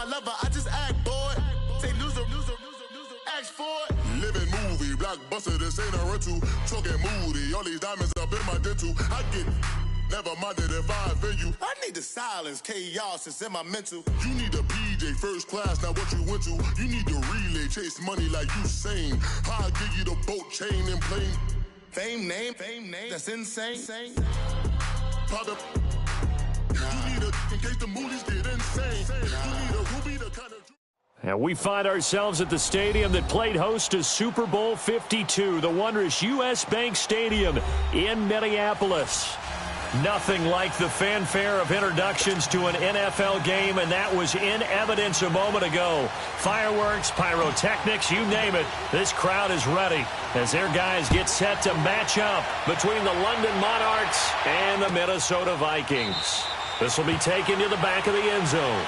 lover, I just act bored. Say loser, ask for it. Living movie, blockbuster, this ain't a rental. Talking moody, all these diamonds up in my dental. I get never minded if I offend you. I need the silence, chaos is in my mental. You need a PJ, first class, not what you went to. You need the relay, chase money like you sane. How I give you the boat, chain, and plane. Fame name, that's insane. Pop up. You need a, in case the movies get insane. You need a ruby, the kind of... And we find ourselves at the stadium that played host to Super Bowl 52, the wondrous U.S. Bank Stadium in Minneapolis. Nothing like the fanfare of introductions to an NFL game, and that was in evidence a moment ago. Fireworks, pyrotechnics, you name it. This crowd is ready as their guys get set to match up between the London Monarchs and the Minnesota Vikings. This will be taken to the back of the end zone.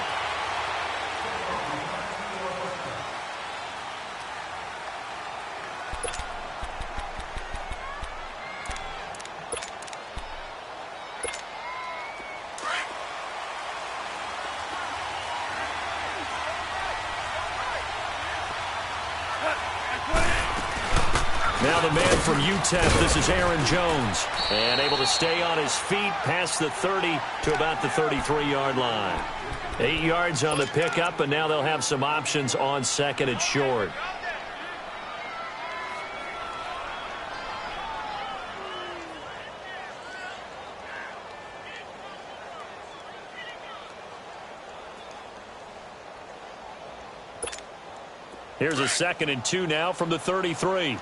Now the man from UTEP, this is Aaron Jones, and able to stay on his feet past the 30 to about the 33-yard line. 8 yards on the pickup, and now they'll have some options on second and short. Here's a 2nd and 2 now from the 33.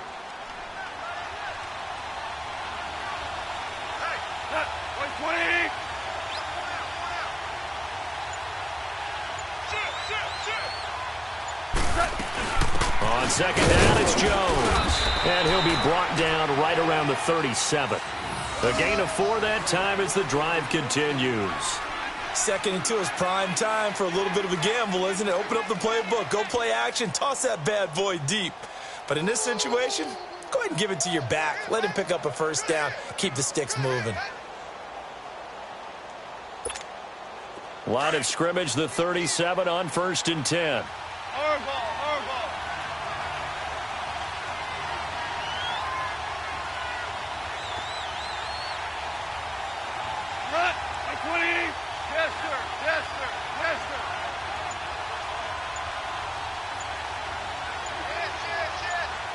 On second down, it's Jones. And he'll be brought down right around the 37. A gain of 4 that time as the drive continues. 2nd and 2 is prime time for a little bit of a gamble, isn't it? Open up the playbook, go play action, toss that bad boy deep. But in this situation, go ahead and give it to your back. Let him pick up a first down, keep the sticks moving. Line of scrimmage, the 37 on 1st and 10. Our ball. Run, 20. Yes, sir. Yes, sir. Yes, sir.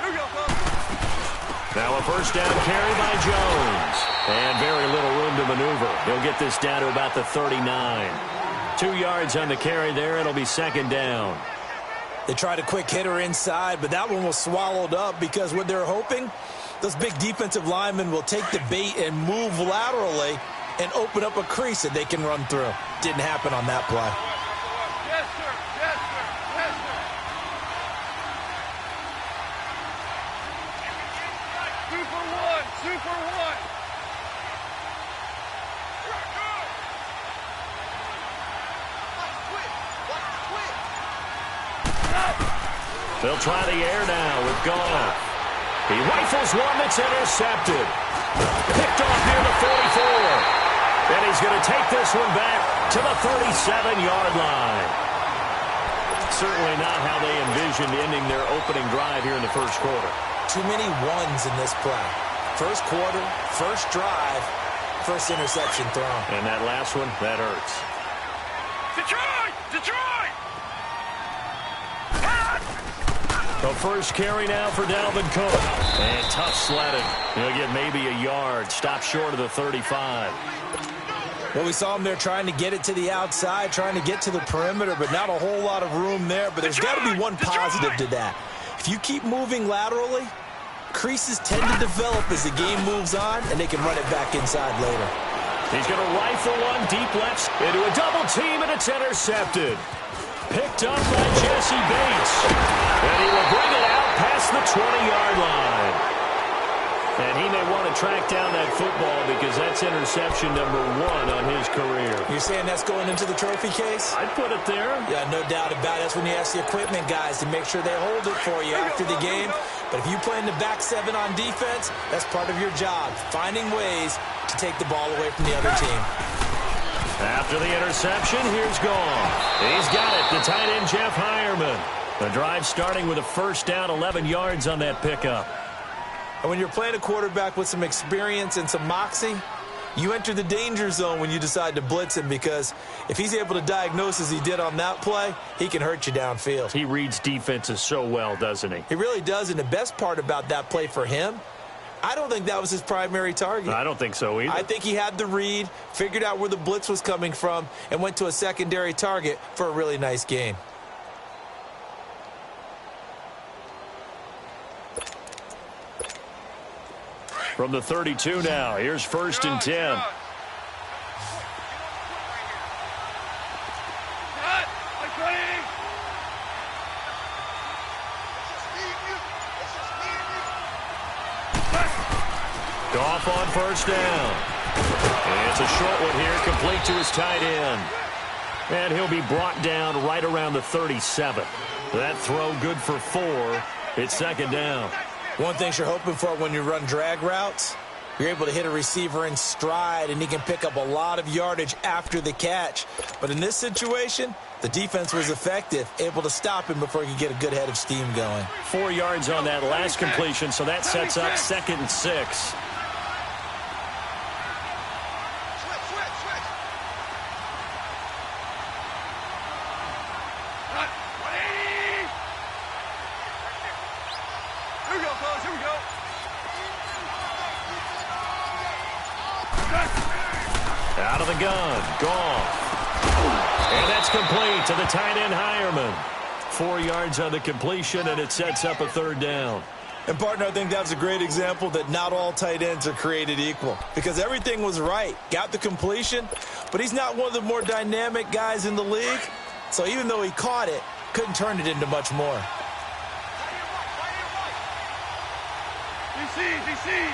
Here we go, folks. Now a first down carry by Jones. And very little room to maneuver. He'll get this down to about the 39. 2 yards on the carry there. It'll be 2nd down. They tried a quick hitter inside, but that one was swallowed up because what they're hoping, those big defensive linemen will take the bait and move laterally and open up a crease that they can run through. Didn't happen on that play. Yes, sir. Yes, sir. Yes, sir. 2 for 1. 2 for 1. They'll try the air now with Goff. He rifles one that's intercepted. Picked off near the 44. And he's going to take this one back to the 37-yard line. Certainly not how they envisioned ending their opening drive here in the first quarter. Too many ones in this play. First quarter, first drive, first interception thrown. And that last one, that hurts. Detroit! Detroit! The first carry now for Dalvin Cook. And tough sledding. He'll get maybe a yard. Stop short of the 35. Well, we saw him there trying to get it to the outside, trying to get to the perimeter, but not a whole lot of room there. But there's got to be one positive to that. If you keep moving laterally, creases tend to develop as the game moves on, and they can run it back inside later. He's going to rifle one deep left into a double team, and it's intercepted. Picked up by Jesse Bates. And he will bring it out past the 20-yard line. And he may want to track down that football because that's interception number 1 on his career. You're saying that's going into the trophy case? I'd put it there. Yeah, no doubt about it. That's when you ask the equipment guys to make sure they hold it for you after the game. But if you play in the back 7 on defense, that's part of your job, finding ways to take the ball away from the other team. After the interception, here's Goff. He's got it, the tight end, Jeff Hireman. The drive starting with a first down, 11 yards on that pickup. And when you're playing a quarterback with some experience and some moxie, you enter the danger zone when you decide to blitz him, because if he's able to diagnose as he did on that play, he can hurt you downfield. He reads defenses so well, doesn't he? He really does, and the best part about that play for him, I don't think that was his primary target. I don't think so either. I think he had the read, figured out where the blitz was coming from, and went to a secondary target for a really nice gain. From the 32 now, here's 1st and 10. Goff on 1st down. And it's a short one here, complete to his tight end. And he'll be brought down right around the 37. That throw good for 4. It's 2nd down. One thing you're hoping for when you run drag routes, you're able to hit a receiver in stride, and he can pick up a lot of yardage after the catch. But in this situation, the defense was effective, able to stop him before he could get a good head of steam going. 4 yards on that last completion, so that sets up 2nd and 6. Out of the gun, Goff. And that's complete to the tight end, Hireman. 4 yards on the completion, and it sets up a 3rd down. And, partner, I think that was a great example that not all tight ends are created equal, because everything was right. Got the completion, but he's not one of the more dynamic guys in the league. So even though he caught it, couldn't turn it into much more. DC.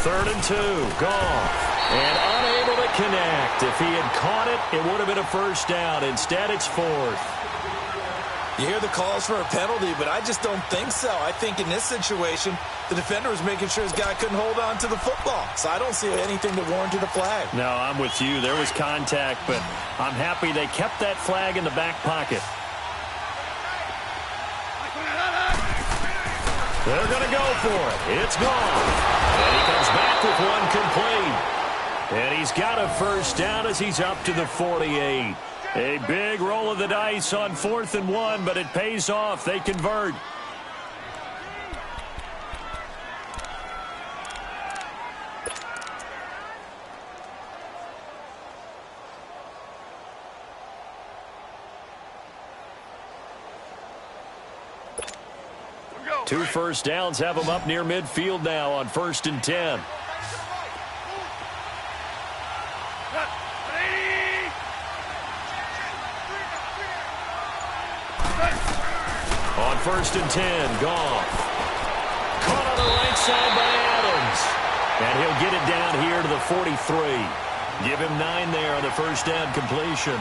Third and 2, Goff. And unable to connect. If he had caught it, it would have been a 1st down. Instead, it's 4th. You hear the calls for a penalty, but I just don't think so. I think in this situation, the defender was making sure his guy couldn't hold on to the football. So I don't see anything that warranted a flag. No, I'm with you. There was contact, but I'm happy they kept that flag in the back pocket. They're going to go for it. It's gone. And he comes back with one complete. And he's got a 1st down as he's up to the 48. A big roll of the dice on 4th and 1, but it pays off. They convert. Two 1st downs have them up near midfield now on 1st and 10. On 1st and 10, Goff. Caught on the right side by Adams. And he'll get it down here to the 43. Give him 9 there on the 1st down completion.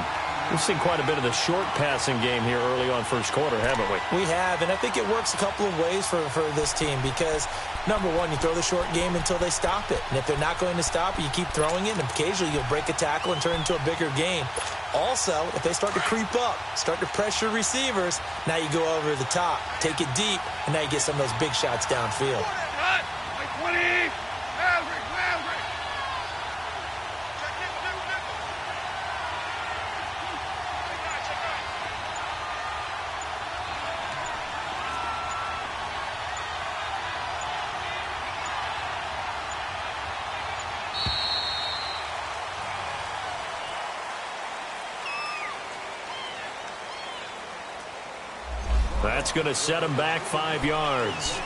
We've seen quite a bit of the short passing game here early on 1st quarter, haven't we? We have, and I think it works a couple of ways for this team because, number one, you throw the short game until they stop it. And if they're not going to stop it, you keep throwing it, and occasionally you'll break a tackle and turn it into a bigger gain. Also, if they start to creep up, start to pressure receivers, now you go over the top, take it deep, and now you get some of those big shots downfield. That's going to set him back 5 yards.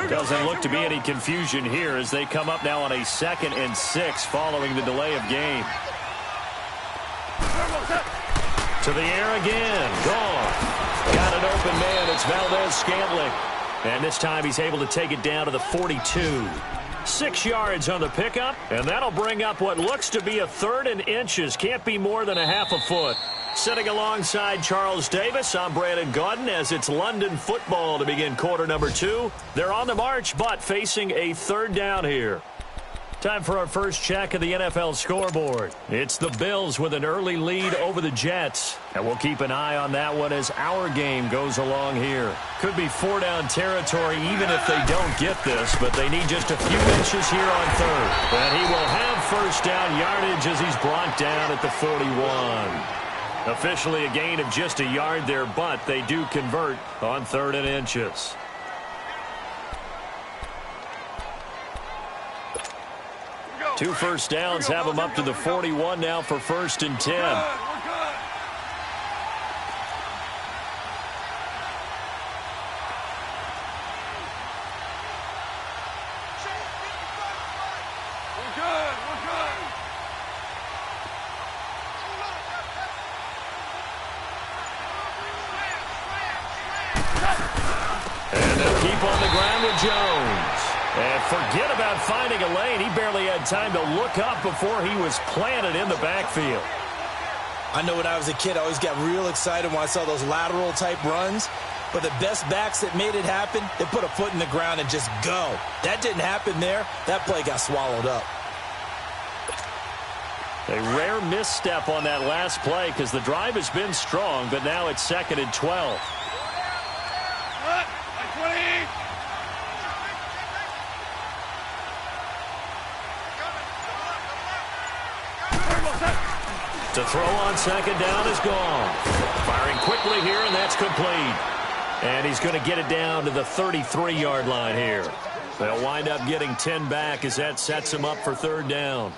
Doesn't look to be any confusion here as they come up now on a 2nd and 6 following the delay of game. To the air again. Goff. Got an open man. It's Valdez-Scantling. And this time he's able to take it down to the 42. 6 yards on the pickup, and that'll bring up what looks to be a 3rd and inches. Can't be more than a half a foot. Sitting alongside Charles Davis, I'm Brandon Gaudin as it's London football to begin quarter number 2. They're on the march, but facing a 3rd down here. Time for our first check of the NFL scoreboard. It's the Bills with an early lead over the Jets. And we'll keep an eye on that one as our game goes along here. Could be 4-down territory even if they don't get this, but they need just a few inches here on 3rd. And he will have first down yardage as he's brought down at the 41. Officially a gain of just a yard there, but they do convert on 3rd and inches. Two first downs have them up to the 41 now for 1st and 10. And they'll keep on the ground with Jones. And forget about finding a lane. He barely had time to look up before he was planted in the backfield. I know when I was a kid, I always got real excited when I saw those lateral-type runs. But the best backs that made it happen, they put a foot in the ground and just go. That didn't happen there. That play got swallowed up. A rare misstep on that last play because the drive has been strong, but now it's 2nd and 12. To throw on 2nd down is gone. Firing quickly here, and that's complete. And he's going to get it down to the 33-yard line here. They'll wind up getting 10 back as that sets him up for 3rd down.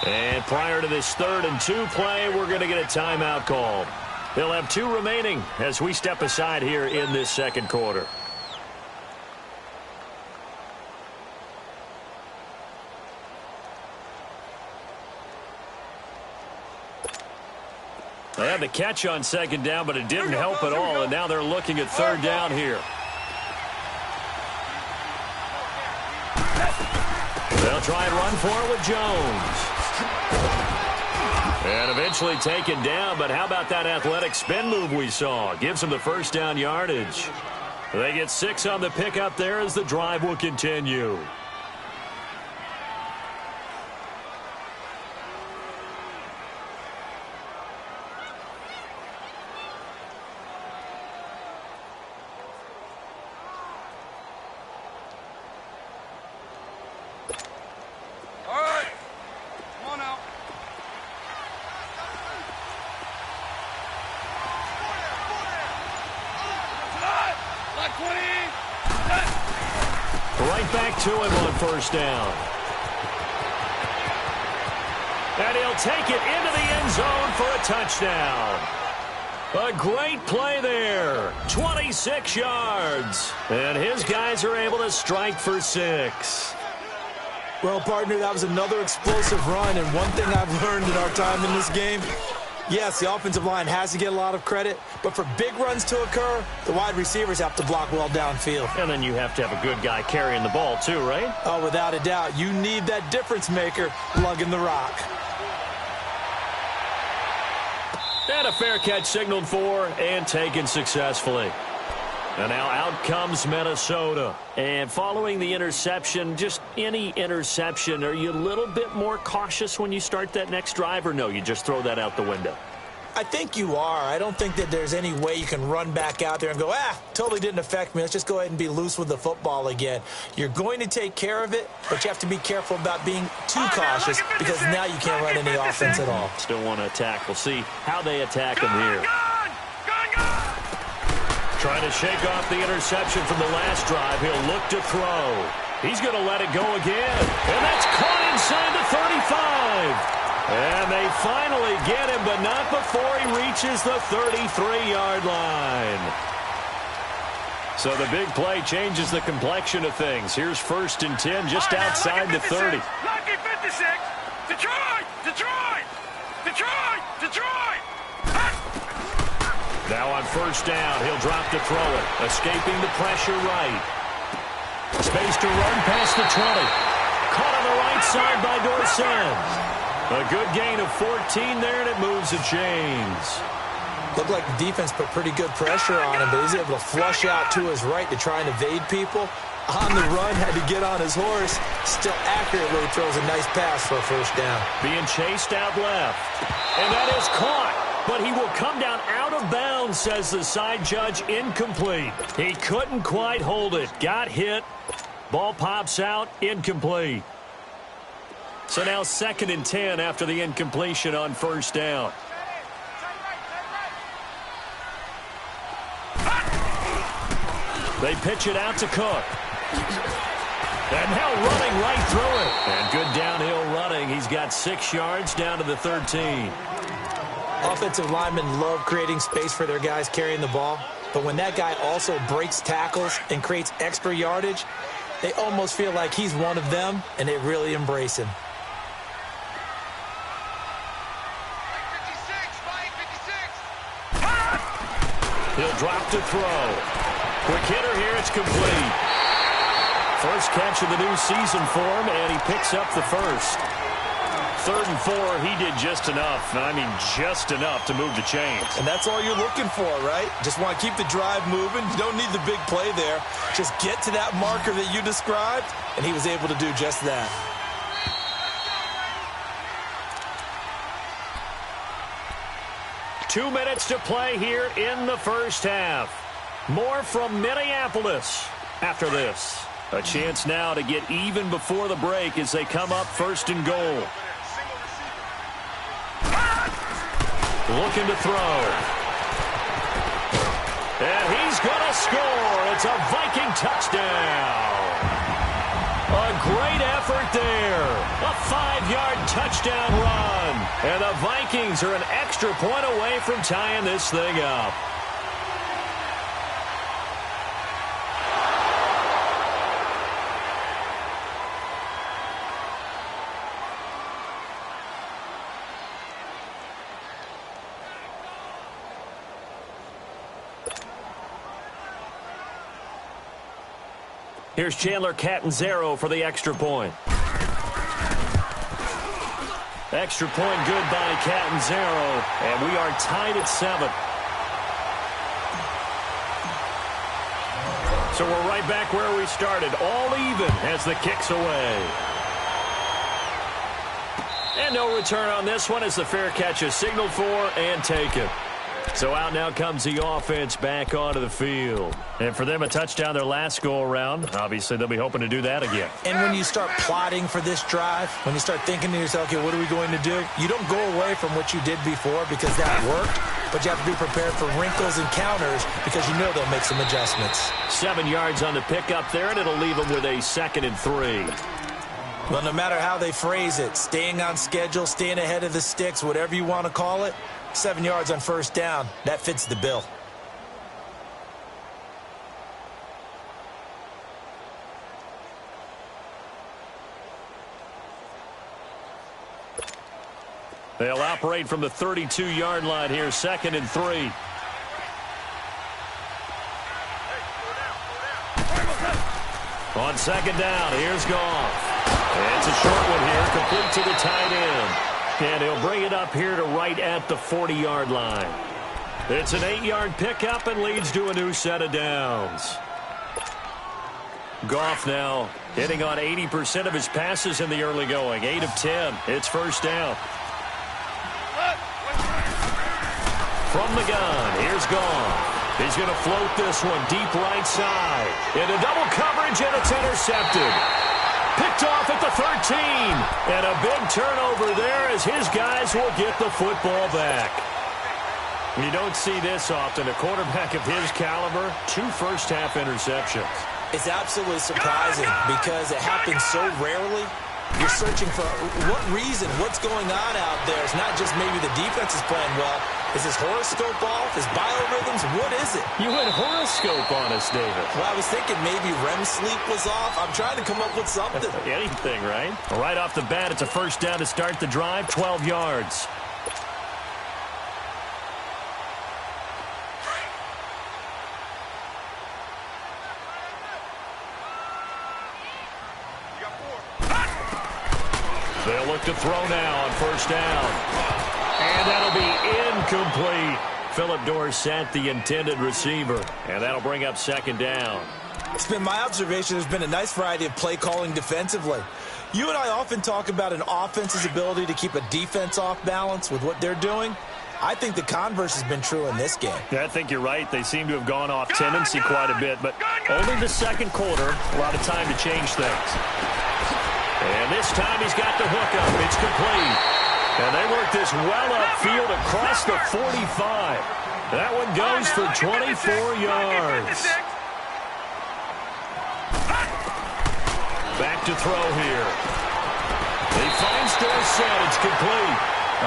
And prior to this 3rd and 2 play, we're going to get a timeout called. They'll have 2 remaining as we step aside here in this 2nd quarter. They had the catch on 2nd down, but it didn't help at all, and now they're looking at 3rd down here. They'll try and run for it with Jones. And eventually taken down, but how about that athletic spin move we saw? Gives them the 1st down yardage. They get 6 on the pickup there as the drive will continue. Right back to him on 1st down. And he'll take it into the end zone for a touchdown. A great play there. 26 yards. And his guys are able to strike for 6. Well, partner, that was another explosive run. And one thing I've learned in our time in this game, yes, the offensive line has to get a lot of credit, but for big runs to occur, the wide receivers have to block well downfield. And then you have to have a good guy carrying the ball too, right? Oh, without a doubt. You need that difference maker lugging the rock. And a fair catch signaled for and taken successfully. And now out comes Minnesota. And following the interception, just any interception, are you a little bit more cautious when you start that next drive, or no, you just throw that out the window? I think you are. I don't think that there's any way you can run back out there and go, totally didn't affect me. Let's just go ahead and be loose with the football again. You're going to take care of it, but you have to be careful about being too cautious because now you can't run any offense at all. Still want to attack. We'll see how they attack him here. Trying to shake off the interception from the last drive. He'll look to throw. He's going to let it go again. And that's caught inside the 35. And they finally get him, but not before he reaches the 33-yard line. So the big play changes the complexion of things. Here's 1st and 10 just outside the 30. Lucky 56. Detroit! Detroit! Detroit! Detroit! Now on 1st down, he'll drop to throw it. Escaping the pressure right. Space to run past the 20. Caught on the right side by Dorsett. A good gain of 14 there, and it moves the chains. Looked like the defense put pretty good pressure on him, but he's able to flush out to his right to try and evade people. On the run, had to get on his horse. Still accurately throws a nice pass for a 1st down. Being chased out left. And that is caught. But he will come down out of bounds, says the side judge. Incomplete. He couldn't quite hold it. Got hit. Ball pops out. Incomplete. So now 2nd and 10 after the incompletion on 1st down. They pitch it out to Cook. And now running right through it. And good downhill running. He's got 6 yards down to the 13. Offensive linemen love creating space for their guys carrying the ball. But when that guy also breaks tackles and creates extra yardage, they almost feel like he's one of them, and they really embrace him. He'll drop to throw. Quick hitter here, it's complete. First catch of the new season for him, and he picks up the 1st. 3rd and 4, he did just enough. I mean, just enough to move the chains. And that's all you're looking for, right? Just want to keep the drive moving. You don't need the big play there. Just get to that marker that you described, and he was able to do just that. Two minutes to play here in the 1st half. More from Minneapolis after this. A chance now to get even before the break as they come up 1st and goal. Looking to throw. And he's going to score. It's a Viking touchdown. A great effort there. A 5-yard touchdown run. And the Vikings are an extra point away from tying this thing up. Here's Chandler Catanzaro for the extra point. Extra point good by Catanzaro, and we are tied at 7. So we're right back where we started, all even as the kick's away. And no return on this one as the fair catch is signaled for and taken. So out now comes the offense back onto the field. And for them, a touchdown their last go-around. Obviously, they'll be hoping to do that again. And when you start plotting for this drive, when you start thinking to yourself, okay, what are we going to do? You don't go away from what you did before because that worked, but you have to be prepared for wrinkles and counters because you know they'll make some adjustments. 7 yards on the pickup there, and it'll leave them with a 2nd and 3. Well, no matter how they phrase it, staying on schedule, staying ahead of the sticks, whatever you want to call it, 7 yards on 1st down, that fits the bill. They'll operate from the 32-yard line here, 2nd and 3. On 2nd down, here's Goff. It's a short one here, complete to the tight end. And he'll bring it up here to right at the 40-yard line. It's an 8-yard pickup and leads to a new set of downs. Goff now hitting on 80% of his passes in the early going. 8 of 10. It's 1st down. From the gun, here's Goff. He's going to float this one deep right side. Into double coverage, and it's intercepted. Picked off at the 13. And a big turnover there as his guys will get the football back. You don't see this often. A quarterback of his caliber, 2 first-half interceptions. It's absolutely surprising because it happens so rarely. You're searching for what reason, what's going on out there. It's not just maybe the defense is playing well. Is his horoscope off? His biorhythms? What is it? You went horoscope on us, David. Well, I was thinking maybe REM sleep was off. I'm trying to come up with something. Anything, right? Right off the bat, it's a first down to start the drive, 12 yards. They'll look to throw now on first down. And that'll be incomplete. Phillip Dorsett, the intended receiver. And that'll bring up second down. It's been my observation there's been a nice variety of play calling defensively. You and I often talk about an offense's ability to keep a defense off balance with what they're doing. I think the converse has been true in this game. Yeah, I think you're right. They seem to have gone off tendency quite a bit, but only the second quarter, a lot of time to change things. And this time he's got the hookup. It's complete. And they work this well upfield across the 45. That one goes for 24 yards. Back to throw here. He finds Dorsett. It's complete.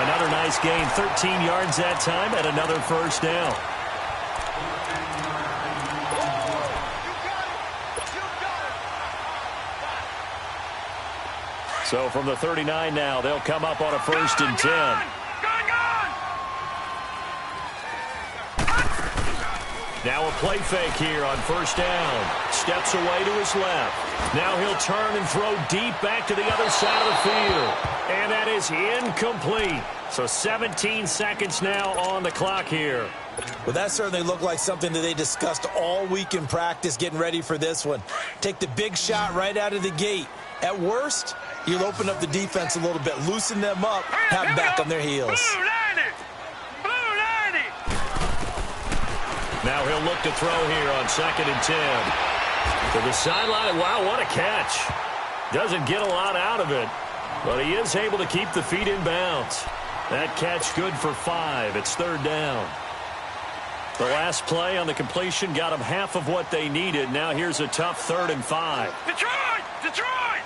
Another nice gain, 13 yards that time, and another first down. So from the 39 now, they'll come up on a 1st and 10. Now a play fake here on first down. Steps away to his left. Now he'll turn and throw deep back to the other side of the field. And that is incomplete. So 17 seconds now on the clock here. Well, that certainly looked like something that they discussed all week in practice getting ready for this one. Take the big shot right out of the gate. At worst, you'll open up the defense a little bit, loosen them up, have them back on their heels. Now he'll look to throw here on 2nd and 10. To the sideline. Wow, what a catch. Doesn't get a lot out of it, but he is able to keep the feet in bounds. That catch good for 5. It's 3rd down. The last play on the completion got them half of what they needed. Now here's a tough 3rd and 5. Detroit! Detroit!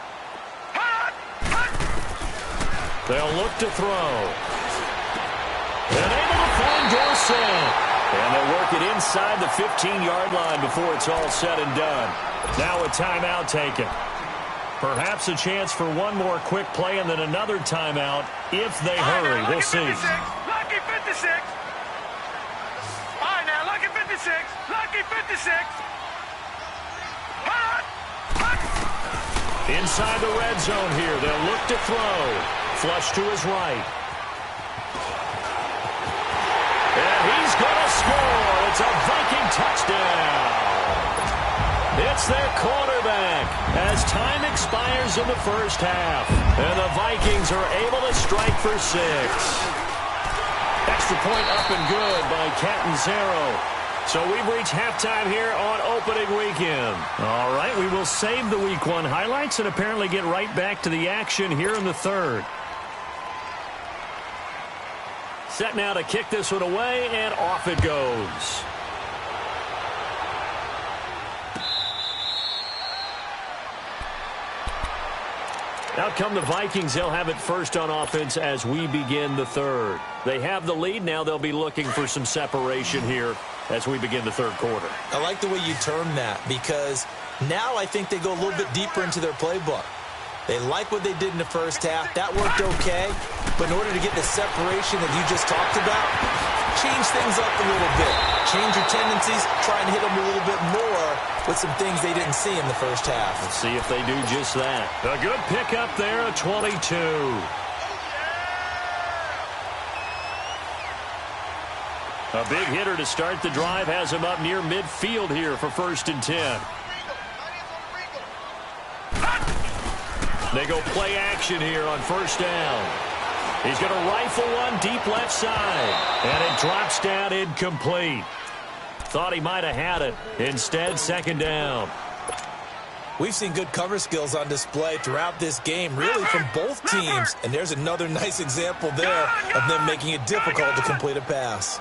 They'll look to throw. And able to find Dorsett. And they'll work it inside the 15-yard line before it's all said and done. Now a timeout taken. Perhaps a chance for one more quick play and then another timeout if they hurry. We'll see. Lucky 56. All right, now, lucky 56. Lucky 56. Inside the red zone here. They'll look to throw. Flush to his right. And he's going to score. It's a Viking touchdown. It's their quarterback as time expires in the first half. And the Vikings are able to strike for 6. Extra point up and good by Catanzaro. So we've reached halftime here on opening weekend. All right, we will save the Week 1 highlights and apparently get right back to the action here in the 3rd. Set now to kick this one away, and off it goes. Out come the Vikings. They'll have it first on offense as we begin the 3rd. They have the lead. Now they'll be looking for some separation here as we begin the 3rd quarter. I like the way you term that because now I think they go a little bit deeper into their playbook. They like what they did in the first half. That worked okay. But in order to get the separation that you just talked about, change things up a little bit. Change your tendencies. Try and hit them a little bit more with some things they didn't see in the first half. Let's see if they do just that. A good pickup there, a 22. A big hitter to start the drive has him up near midfield here for 1st and 10. They go play action here on 1st down. He's going to rifle one deep left side. And it drops down incomplete. Thought he might have had it. Instead, 2nd down. We've seen good cover skills on display throughout this game, really from both teams. And there's another nice example there of them making it difficult to complete a pass.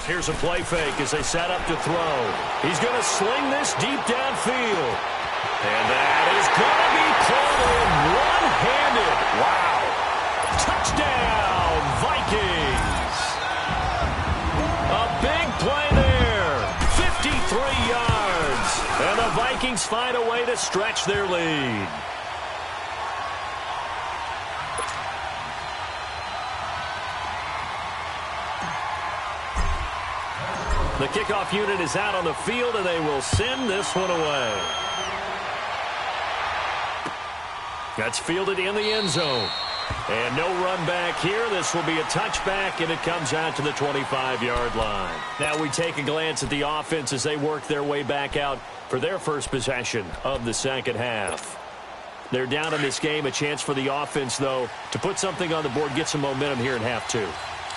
Here's a play fake as they set up to throw. He's going to sling this deep downfield. And that is going to be pulled in one-handed. Wow. Touchdown, Vikings. A big play there. 53 yards. And the Vikings find a way to stretch their lead. The kickoff unit is out on the field, and they will send this one away. That's fielded in the end zone. And no run back here. This will be a touchback, and it comes out to the 25-yard line. Now we take a glance at the offense as they work their way back out for their first possession of the second half. They're down in this game. A chance for the offense, though, to put something on the board, get some momentum here in half two.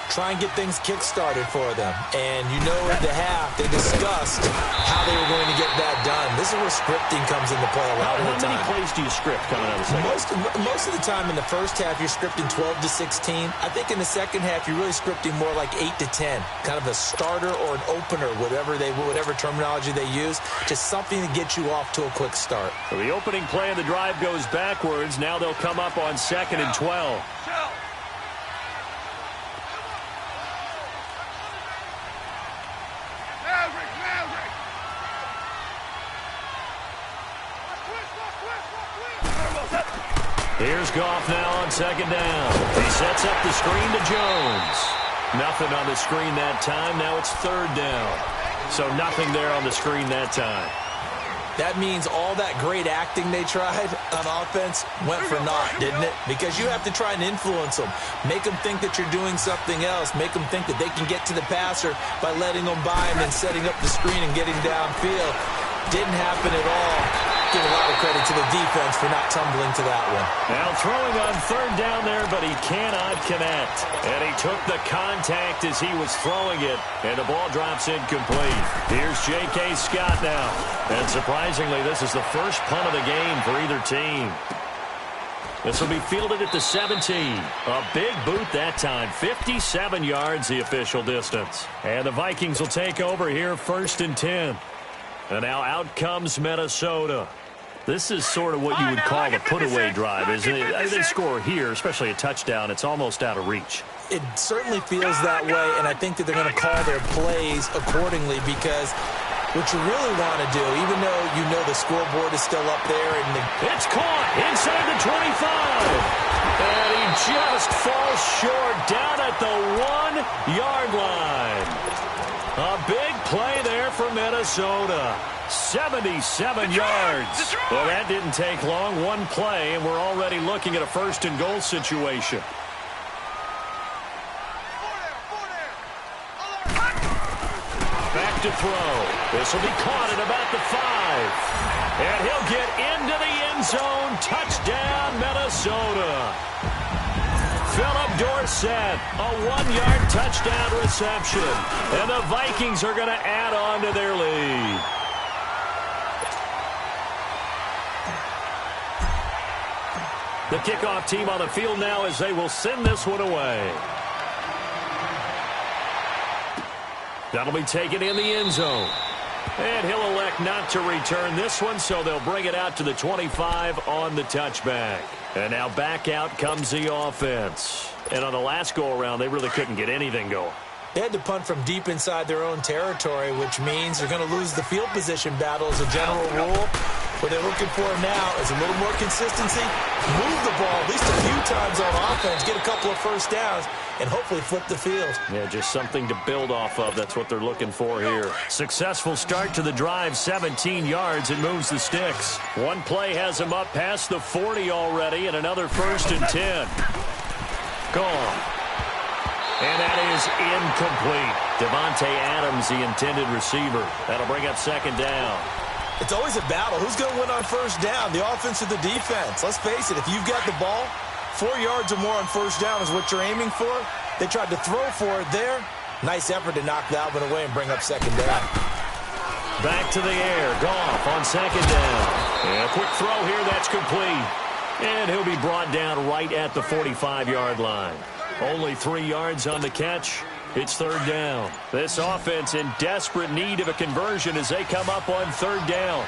Try and get things kick-started for them. And you know at the half, they discussed how they were going to get that done. This is where scripting comes into play a lot of the time. How many plays do you script coming out of the second? Most of the time in the first half, you're scripting 12 to 16. I think in the second half, you're really scripting more like 8 to 10. Kind of a starter or an opener, whatever terminology they use, just something to get you off to a quick start. So the opening play of the drive goes backwards. Now they'll come up on 2nd and 12. Here's Goff now on 2nd down. He sets up the screen to Jones. Nothing on the screen that time. Now it's 3rd down. So nothing there on the screen that time. That means all that great acting they tried on offense went for naught, didn't it? Because you have to try and influence them. Make them think that you're doing something else. Make them think that they can get to the passer by letting them by him and setting up the screen and getting downfield. Didn't happen at all. Give a lot of credit to the defense for not tumbling to that one. Now throwing on 3rd down there, but he cannot connect. And he took the contact as he was throwing it, and the ball drops incomplete. Here's J.K. Scott now. And surprisingly, this is the first punt of the game for either team. This will be fielded at the 17. A big boot that time. 57 yards the official distance. And the Vikings will take over here 1st and 10. And now out comes Minnesota. This is sort of what you would call a put-away drive, isn't it? They score here, especially a touchdown. It's almost out of reach. It certainly feels that way, and I think that they're going to call their plays accordingly because what you really want to do, even though you know the scoreboard is still up there. It's caught inside the 25. And he just falls short down at the 1-yard line. A big play there for Minnesota. 77 yards. Well, that didn't take long. One play, and we're already looking at a 1st and goal situation. Back to throw. This will be caught at about the 5. And he'll get into the end zone. Touchdown, Minnesota. Philip Dorsett, a 1-yard touchdown reception. And the Vikings are going to add on to their lead. The kickoff team on the field now as they will send this one away. That'll be taken in the end zone. And he'll elect not to return this one, so they'll bring it out to the 25 on the touchback. And now back out comes the offense. And on the last go-around, they really couldn't get anything going. They had to punt from deep inside their own territory, which means they're going to lose the field position battle as a general rule. What they're looking for now is a little more consistency, move the ball at least a few times on offense, get a couple of first downs, and hopefully flip the field. Yeah, just something to build off of. That's what they're looking for here. Successful start to the drive, 17 yards. It moves the sticks. One play has him up past the 40 already, and another 1st and 10. Gone. And that is incomplete. Devontae Adams, the intended receiver. That'll bring up 2nd down. It's always a battle. Who's going to win on 1st down, the offense or the defense? Let's face it, if you've got the ball, 4 yards or more on 1st down is what you're aiming for. They tried to throw for it there. Nice effort to knock that one away and bring up 2nd down. Back to the air. Goff on 2nd down. And a quick throw here. That's complete. And he'll be brought down right at the 45-yard line. Only 3 yards on the catch. It's third down. This offense in desperate need of a conversion as they come up on third down.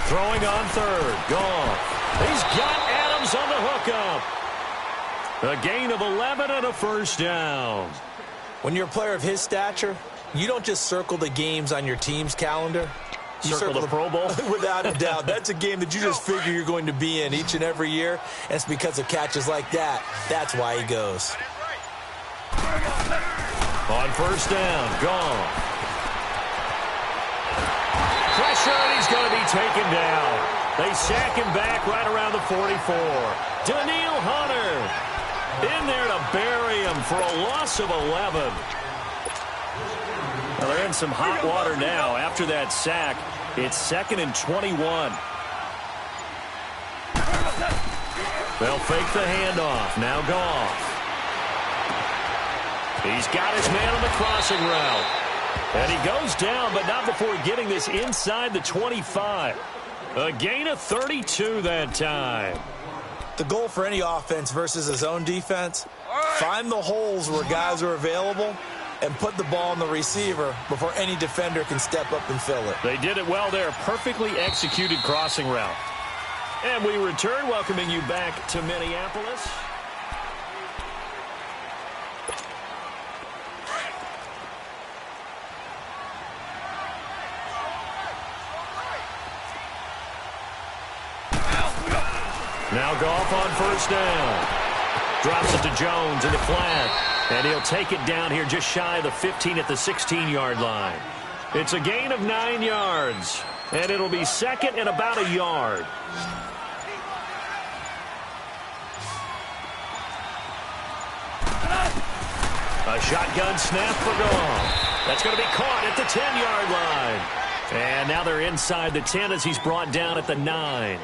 Throwing on third. Gone. He's got Adams on the hookup. A gain of 11 and a first down. When you're a player of his stature, you don't just circle the games on your team's calendar. You circle the Pro Bowl? Without a doubt. That's a game that you just figure you're going to be in each and every year. And it's because of catches like that. That's why he goes. On first down. Gone. Pressure, and he's going to be taken down. They sack him back right around the 44. Daniil Hunter in there to bury him for a loss of 11. Well, they're in some hot water now after that sack. It's 2nd and 21. They'll fake the handoff. Now Goff. He's got his man on the crossing route. And he goes down, but not before getting this inside the 25. A gain of 32 that time. The goal for any offense versus his own defense, find the holes where guys are available and put the ball on the receiver before any defender can step up and fill it. They did it well there. Perfectly executed crossing route. And we return, welcoming you back to Minneapolis. Now Goff on first down. Drops it to Jones in the flat. And he'll take it down here just shy of the 15 at the 16-yard line. It's a gain of 9 yards. And it'll be 2nd and about a yard. A shotgun snap for Goff. That's going to be caught at the 10-yard line. And now they're inside the 10 as he's brought down at the 9.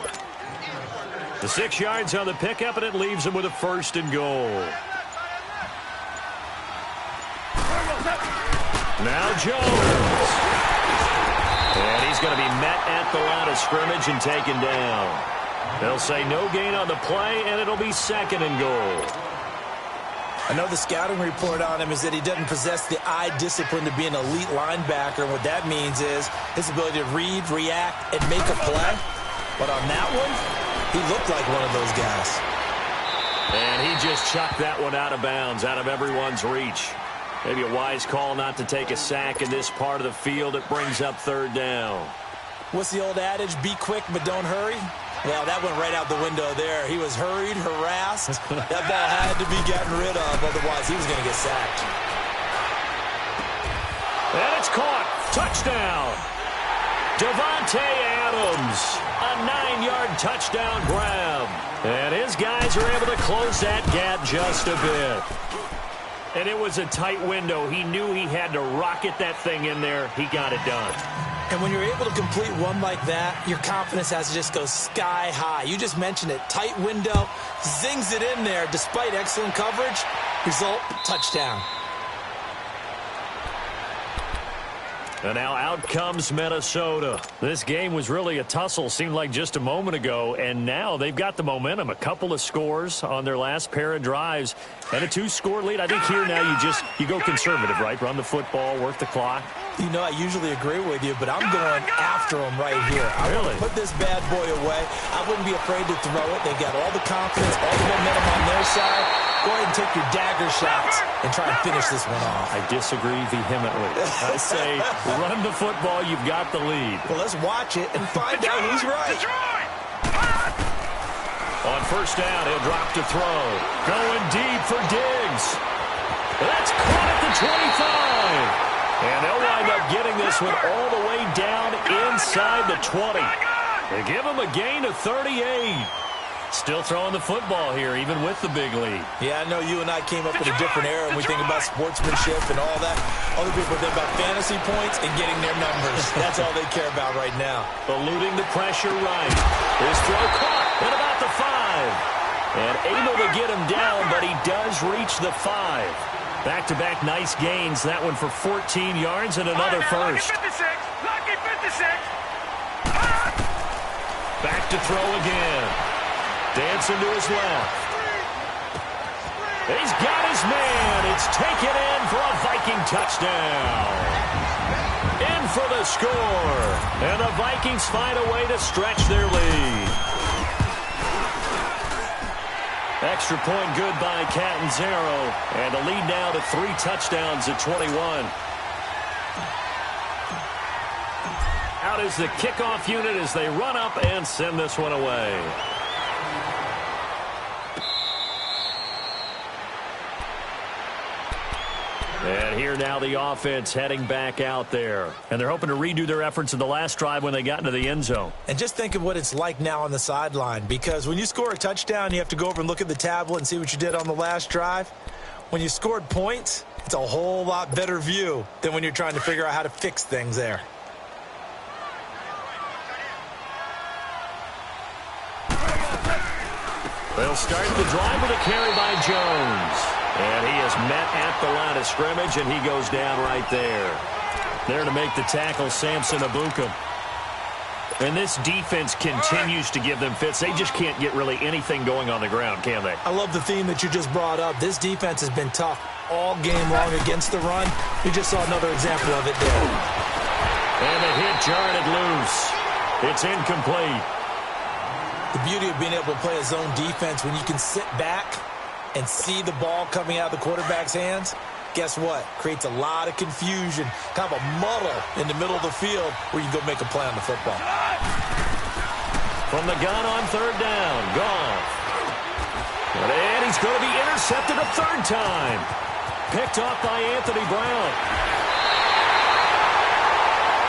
The 6 yards on the pickup, and it leaves him with a 1st and goal. Now Jones. And he's going to be met at the line of scrimmage and taken down. They'll say no gain on the play, and it'll be 2nd and goal. I know the scouting report on him is that he doesn't possess the eye discipline to be an elite linebacker. What that means is his ability to read, react, and make a play. But on that one, he looked like one of those guys. And he just chucked that one out of bounds, out of everyone's reach. Maybe a wise call not to take a sack in this part of the field. It brings up third down. What's the old adage? Be quick, but don't hurry. Well, that went right out the window there. He was hurried, harassed. That ball had to be gotten rid of, otherwise he was going to get sacked. And it's caught. Touchdown. Devontae Adams. A 9-yard touchdown grab. And his guys are able to close that gap just a bit. And it was a tight window. He knew he had to rocket that thing in there. He got it done. And when you're able to complete one like that, your confidence has to just go sky high. You just mentioned it. Tight window, zings it in there despite excellent coverage. Result, touchdown. And now out comes Minnesota. This game was really a tussle, seemed like just a moment ago, and now they've got the momentum. A couple of scores on their last pair of drives and a 2-score lead. I think here now you go conservative, right? Run the football, work the clock. You know, I usually agree with you, but I'm going after him right here. I want to put this bad boy away. I wouldn't be afraid to throw it. They've got all the confidence, all the momentum on their side. Go ahead and take your dagger shots and try and finish this one off. I disagree vehemently. I say run the football. You've got the lead. Well, let's watch it and find out who's right. On first down, he'll drop to throw. Going deep for Diggs. That's caught at the 25. And they'll wind up getting this one all the way down inside the 20. They give him a gain of 38. Still throwing the football here, even with the big lead. Yeah, I know you and I came up in a different era when we think about sportsmanship and all that. Other people think about fantasy points and getting their numbers. That's all they care about right now. Eluding the pressure right. His throw caught at about the 5. And able to get him down, but he does reach the 5. Back-to-back nice gains. That one for 14 yards and another first. Lucky 56. Back to throw again. Dancing to his left. He's got his man. It's taken in for a Viking touchdown. In for the score. And the Vikings find a way to stretch their lead. Extra point good by Catanzaro. And the lead now to 3 touchdowns at 21. Out is the kickoff unit as they run up and send this one away. And here now the offense heading back out there. And they're hoping to redo their efforts in the last drive when they got into the end zone. And just think of what it's like now on the sideline, because when you score a touchdown, you have to go over and look at the tablet and see what you did on the last drive. When you scored points, it's a whole lot better view than when you're trying to figure out how to fix things there. They'll start the drive with a carry by Jones. And he is met at the line of scrimmage, and he goes down right there. There to make the tackle, Samson Abuka. And this defense continues to give them fits. They just can't get really anything going on the ground, can they? I love the theme that you just brought up. This defense has been tough all game long against the run. We just saw another example of it there. And the hit jarred it loose. It's incomplete. The beauty of being able to play a zone defense when you can sit back and see the ball coming out of the quarterback's hands, guess what? Creates a lot of confusion, kind of a muddle in the middle of the field where you go make a play on the football. From the gun on third down, Goff. And he's going to be intercepted a third time. Picked off by Anthony Brown.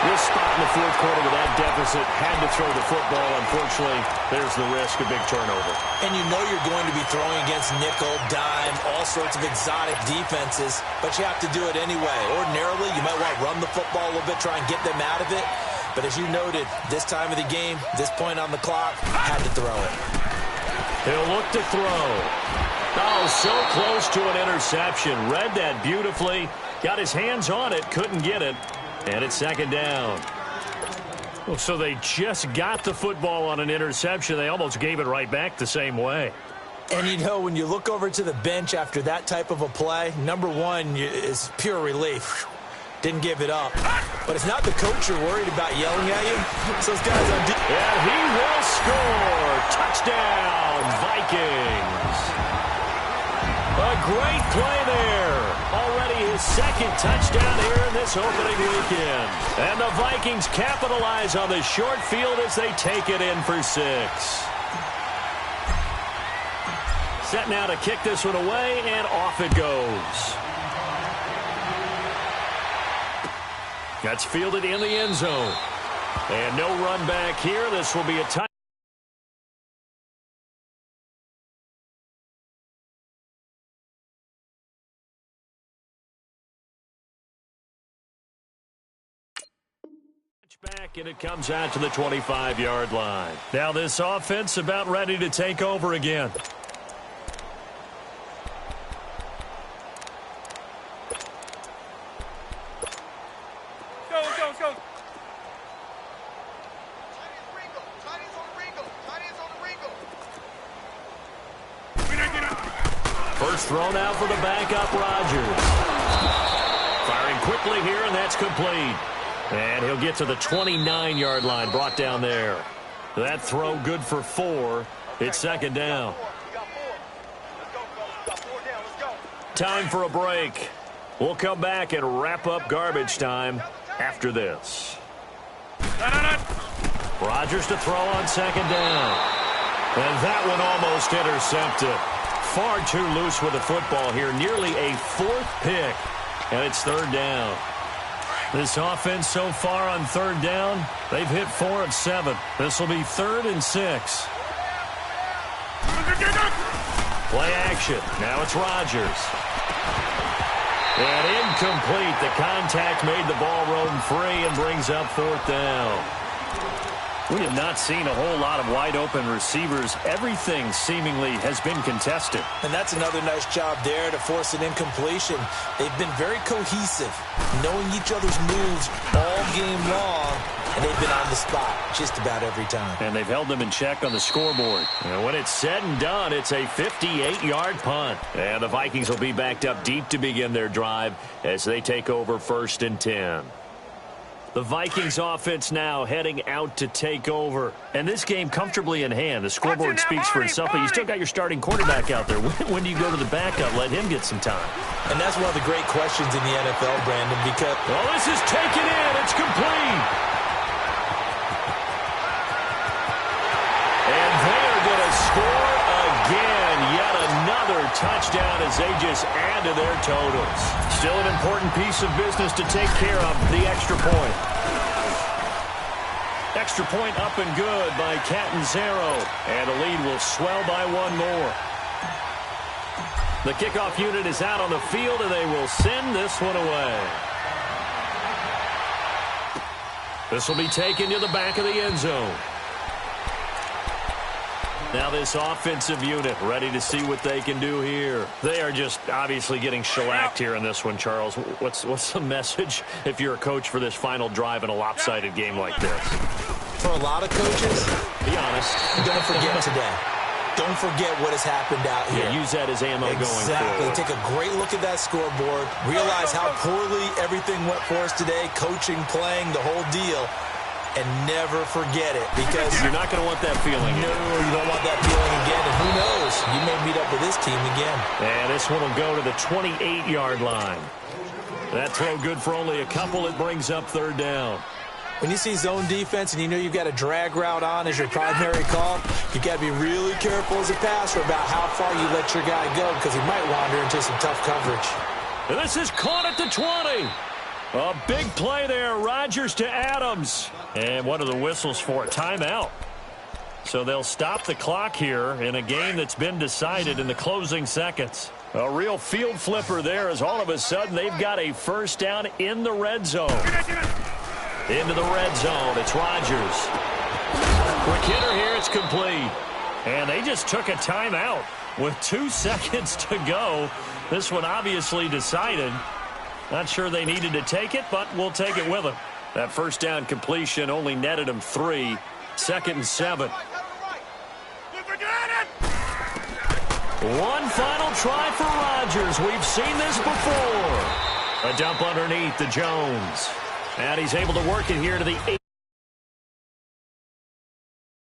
This spot in the fourth quarter with that deficit, had to throw the football. Unfortunately, there's the risk of big turnover. And you know you're going to be throwing against nickel, dime, all sorts of exotic defenses, but you have to do it anyway. Ordinarily, you might want to run the football a little bit, try and get them out of it. But as you noted, this time of the game, this point on the clock, had to throw it. He'll look to throw. Oh, so close to an interception. Read that beautifully. Got his hands on it, couldn't get it. And it's second down. Well, so they just got the football on an interception. They almost gave it right back the same way. And, you know, when you look over to the bench after that type of a play, number one is pure relief. Didn't give it up. But it's not the coach you're worried about yelling at you. It's those guys on defense. And he will score. Touchdown, Vikings. A great play there. Already his second touchdown here in this opening weekend. And the Vikings capitalize on the short field as they take it in for 6. Set now to kick this one away, and off it goes. That's fielded in the end zone. And no run back here. This will be a touchdown. Back, and it comes out to the 25-yard line. Now this offense about ready to take over again. Go, go, go. First thrown out for the backup, Rodgers. Firing quickly here, and that's complete. And he'll get to the 29-yard line, brought down there. That throw good for 4. It's second down. Time for a break. We'll come back and wrap up garbage time after this. Rodgers to throw on second down. And that one almost intercepted. Far too loose with the football here. Nearly a 4th pick. And it's third down. This offense so far on third down, they've hit 4 of 7. This will be 3rd and 6. Play action. Now it's Rodgers. And incomplete. The contact made the ball roam free and brings up 4th down. We have not seen a whole lot of wide-open receivers. Everything seemingly has been contested. And that's another nice job there to force an incompletion. They've been very cohesive, knowing each other's moves all game long, and they've been on the spot just about every time. And they've held them in check on the scoreboard. And when it's said and done, it's a 58-yard punt. And the Vikings will be backed up deep to begin their drive as they take over 1st and 10. The Vikings offense now heading out to take over. And this game comfortably in hand. The scoreboard speaks for itself, but you still got your starting quarterback out there. When do you go to the backup? Let him get some time. And that's one of the great questions in the NFL, Brandon, because... Well, this is taken in. It's complete. And they're going to score again. Yet another touchdown as they just add to their totals. Still an important piece of business to take care of, the extra point. Extra point up and good by Catanzaro. And the lead will swell by one more. The kickoff unit is out on the field, and they will send this one away. This will be taken to the back of the end zone. Now this offensive unit ready to see what they can do here. They are just obviously getting shellacked here in this one, Charles. What's the message if you're a coach for this final drive in a lopsided game like this? For a lot of coaches, be honest, don't forget today. Don't forget what has happened out here. Yeah, use that as ammo going forward. Exactly. Take a great look at that scoreboard. Realize how poorly everything went for us today. Coaching, playing, the whole deal. And never forget it, because you're not going to want that feeling. No, you don't want that feeling again. And who knows? You may meet up with this team again. And this one will go to the 28-yard line. That throw good for only a couple. It brings up 3rd down. When you see zone defense and you know you've got a drag route on as your primary call, you've got to be really careful as a passer about how far you let your guy go, because he might wander into some tough coverage. And this is caught at the 20. A big play there. Rodgers to Adams. And what are the whistles for? Timeout. So they'll stop the clock here in a game that's been decided in the closing seconds. A real field flipper there as all of a sudden they've got a 1st down in the red zone. Into the red zone. It's Rodgers. Quick hitter here. It's complete. And they just took a timeout with 2 seconds to go. This one obviously decided. Not sure they needed to take it, but we'll take it with them. That 1st down completion only netted them 3. 2nd and 7. One final try for Rodgers. We've seen this before. A dump underneath to Jones. And he's able to work it here to the 8.